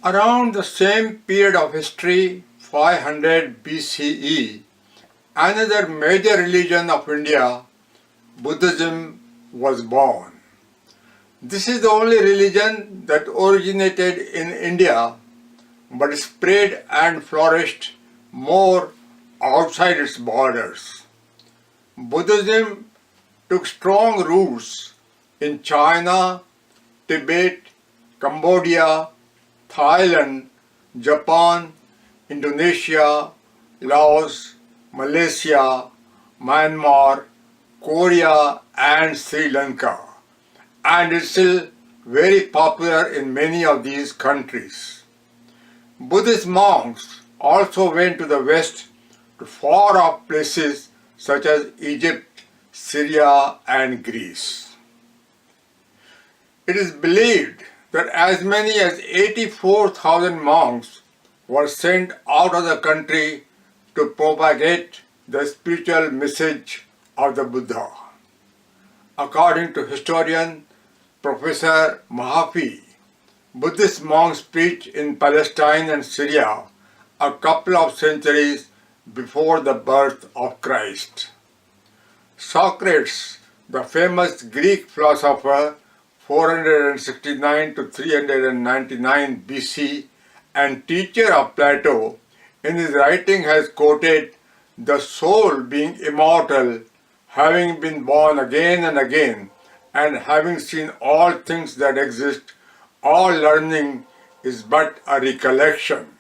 Around the same period of history, 500 BCE, another major religion of India, Buddhism, was born. This is the only religion that originated in India but spread and flourished more outside its borders. Buddhism took strong roots in China, Tibet, Cambodia, Thailand, Japan, Indonesia, Laos, Malaysia, Myanmar, Korea and Sri Lanka, and is still very popular in many of these countries. Buddhist monks also went to the west to far-off places such as Egypt, Syria and Greece. It is believed that as many as 84,000 monks were sent out of the country to propagate the spiritual message of the Buddha. According to historian Professor Mahaffy, Buddhist monks preached in Palestine and Syria a couple of centuries before the birth of Christ. Socrates, the famous Greek philosopher, 469 to 399 BC, and teacher of Plato, in his writing has quoted, "The soul being immortal, having been born again and again, and having seen all things that exist, all learning is but a recollection."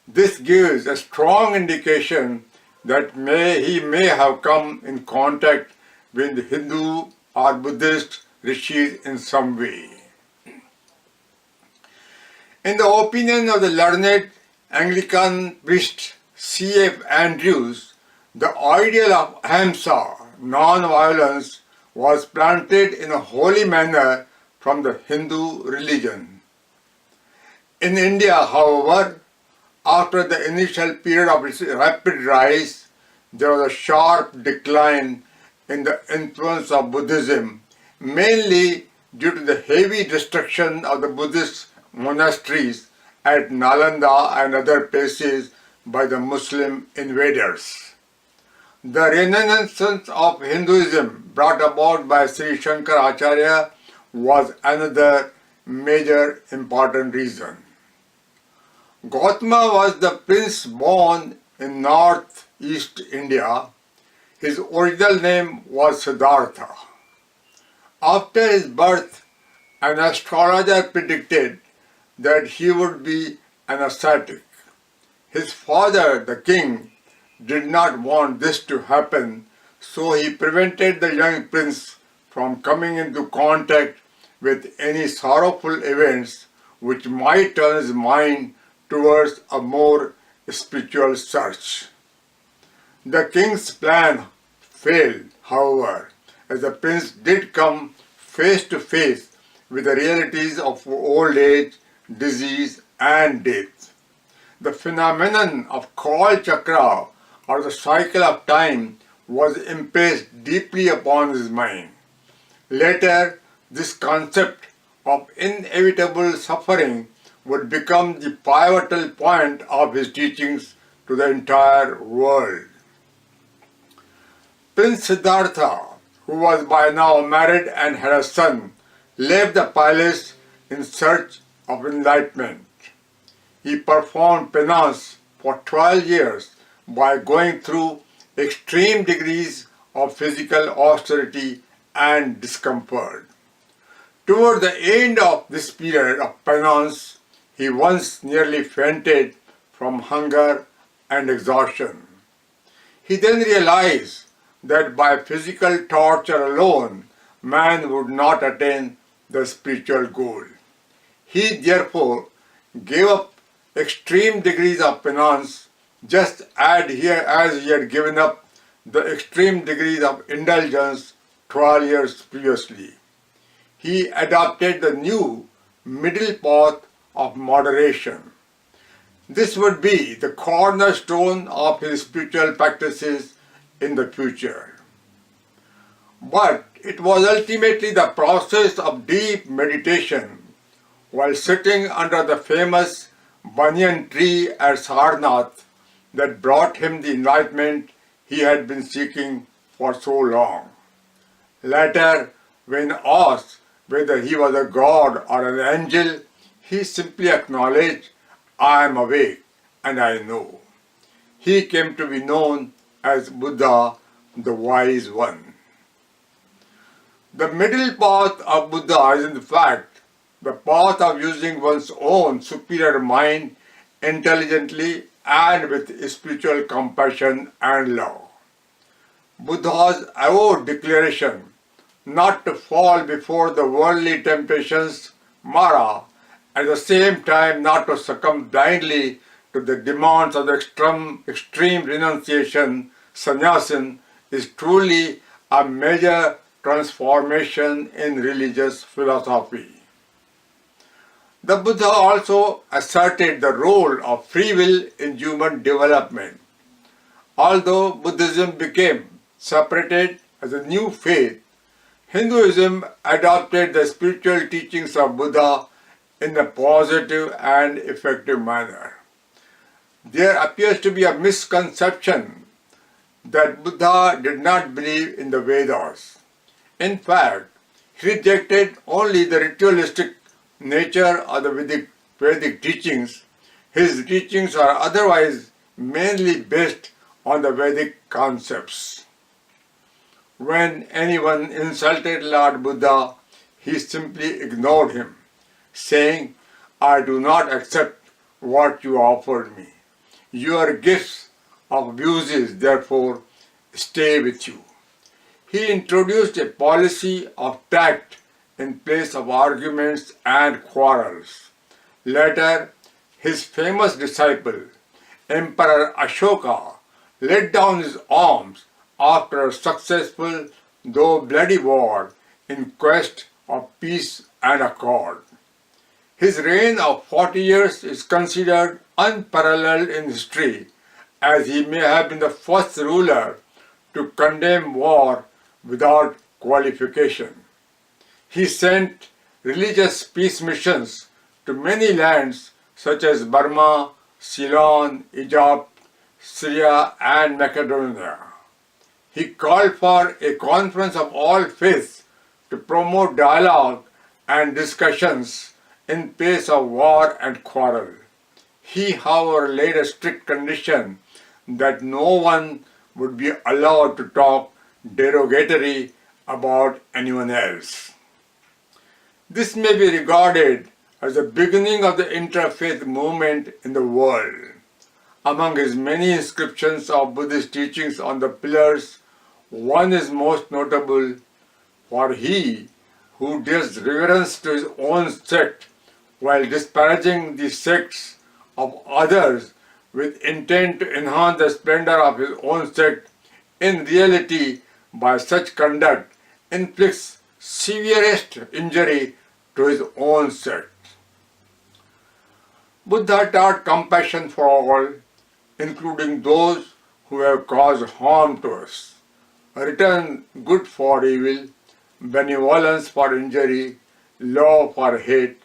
This gives a strong indication that he may have come in contact with Hindu or Buddhist rishis in some way. In the opinion of the learned Anglican priest C.F. Andrews, the ideal of ahimsa, non-violence, was planted in a holy manner from the Hindu religion. In India, however, after the initial period of its rapid rise, there was a sharp decline in the influence of Buddhism, mainly due to the heavy destruction of the Buddhist monasteries at Nalanda and other places by the Muslim invaders. The renaissance of Hinduism brought about by Sri Shankaracharya was another major important reason. Gautama was the prince born in northeast India. His original name was Siddhartha. After his birth, an astrologer predicted that he would be an ascetic. His father, the king, did not want this to happen, so he prevented the young prince from coming into contact with any sorrowful events which might turn his mind towards a more spiritual search. The king's plan failed, however, as the prince did come face to face with the realities of old age, disease and death. The phenomenon of Kal Chakra, or the cycle of time, was impressed deeply upon his mind. Later, this concept of inevitable suffering would become the pivotal point of his teachings to the entire world. Prince Siddhartha, who was by now married and had a son, left the palace in search of enlightenment. He performed penance for 12 years by going through extreme degrees of physical austerity and discomfort. Toward the end of this period of penance, he once nearly fainted from hunger and exhaustion. He then realized that by physical torture alone, man would not attain the spiritual goal. He therefore gave up extreme degrees of penance, just as he had given up the extreme degrees of indulgence 12 years previously. He adopted the new middle path of moderation. This would be the cornerstone of his spiritual practices in the future. But it was ultimately the process of deep meditation while sitting under the famous banyan tree at Sarnath that brought him the enlightenment he had been seeking for so long. Later, when asked whether he was a god or an angel, he simply acknowledged, "I am awake and I know." He came to be known as Buddha, the Wise One. The middle path of Buddha is in fact the path of using one's own superior mind intelligently and with spiritual compassion and love. Buddha's avowed declaration not to fall before the worldly temptations, Mara, at the same time not to succumb blindly to the demands of the extreme renunciation, sannyasin, is truly a major transformation in religious philosophy. The Buddha also asserted the role of free will in human development. Although Buddhism became separated as a new faith, Hinduism adopted the spiritual teachings of Buddha in a positive and effective manner. There appears to be a misconception that Buddha did not believe in the Vedas. In fact, he rejected only the ritualistic nature of the Vedic teachings. His teachings are otherwise mainly based on the Vedic concepts. When anyone insulted Lord Buddha, he simply ignored him, saying, "I do not accept what you offered me. Your gifts of abuses, therefore, stay with you." He introduced a policy of tact in place of arguments and quarrels. Later, his famous disciple, Emperor Ashoka, laid down his arms after a successful though bloody war in quest of peace and accord. His reign of 40 years is considered unparalleled in history, as he may have been the first ruler to condemn war without qualification. He sent religious peace missions to many lands such as Burma, Ceylon, Egypt, Syria, and Macedonia. He called for a conference of all faiths to promote dialogue and discussions in place of war and quarrel. He, however, laid a strict condition that no one would be allowed to talk derogatory about anyone else. This may be regarded as the beginning of the interfaith movement in the world. Among his many inscriptions of Buddhist teachings on the pillars, one is most notable: "For he who gives reverence to his own sect while disparaging the sects of others with intent to enhance the splendor of his own sect, in reality by such conduct inflicts severest injury to his own sect." Buddha taught compassion for all, including those who have caused harm to us, return good for evil, benevolence for injury, love for hate,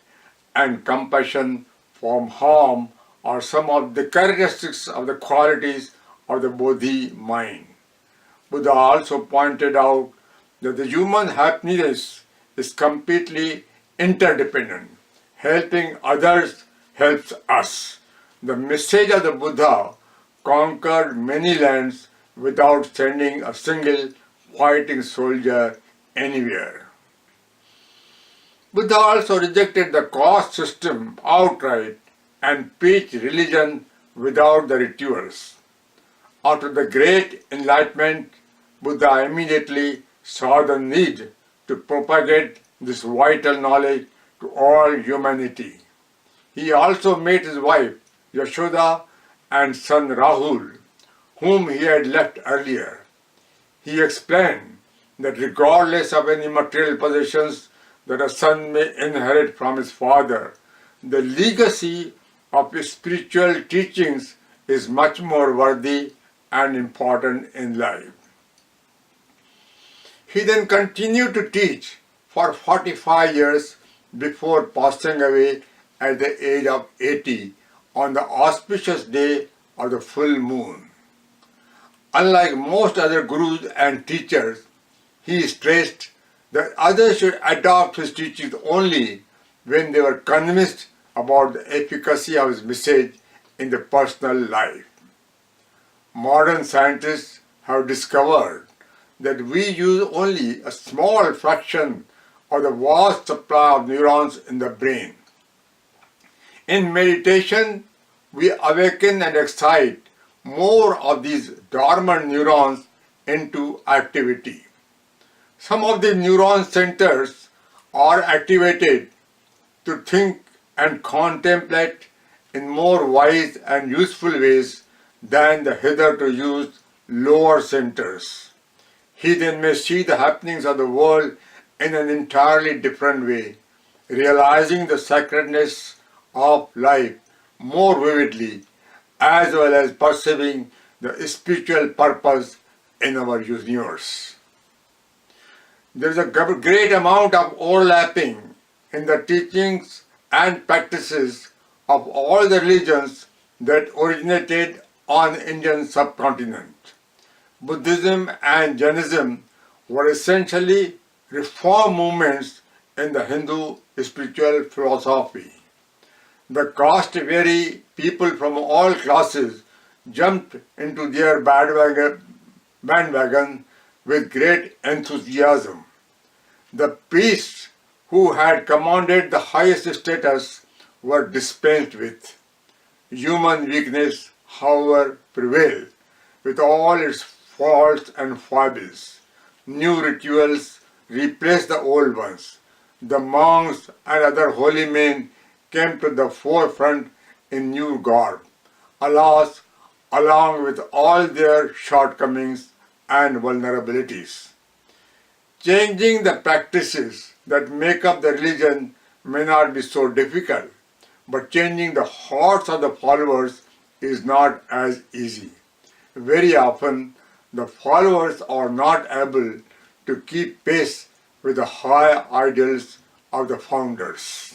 and compassion for harm are some of the characteristics of the qualities of the Bodhi mind. Buddha also pointed out that the human happiness is completely interdependent. Helping others helps us. The message of the Buddha conquered many lands without sending a single fighting soldier anywhere. Buddha also rejected the caste system outright and preached religion without the rituals. After the Great Enlightenment, Buddha immediately saw the need to propagate this vital knowledge to all humanity. He also met his wife Yashoda and son Rahul, whom he had left earlier. He explained that regardless of any material possessions that a son may inherit from his father, the legacy of his spiritual teachings is much more worthy and important in life. He then continued to teach for 45 years before passing away at the age of 80 on the auspicious day of the full moon. Unlike most other gurus and teachers, he stressed that others should adopt his teachings only when they were convinced about the efficacy of his message in the personal life. Modern scientists have discovered that we use only a small fraction of the vast supply of neurons in the brain. In meditation, we awaken and excite more of these dormant neurons into activity. Some of the neuron centers are activated to think and contemplate in more wise and useful ways than the hitherto used lower centers. He then may see the happenings of the world in an entirely different way, realizing the sacredness of life more vividly, as well as perceiving the spiritual purpose in our universe. There is a great amount of overlapping in the teachings and practices of all the religions that originated on the Indian subcontinent. Buddhism and Jainism were essentially reform movements in the Hindu spiritual philosophy. The caste-weary people from all classes jumped into their bandwagon with great enthusiasm. The priests who had commanded the highest status were dispensed with. Human weakness, however, prevailed with all its faults and foibles. New rituals replaced the old ones. The monks and other holy men came to the forefront in new garb, alas, along with all their shortcomings and vulnerabilities. Changing the practices that make up the religion may not be so difficult, but changing the hearts of the followers is not as easy. Very often, the followers are not able to keep pace with the high ideals of the founders.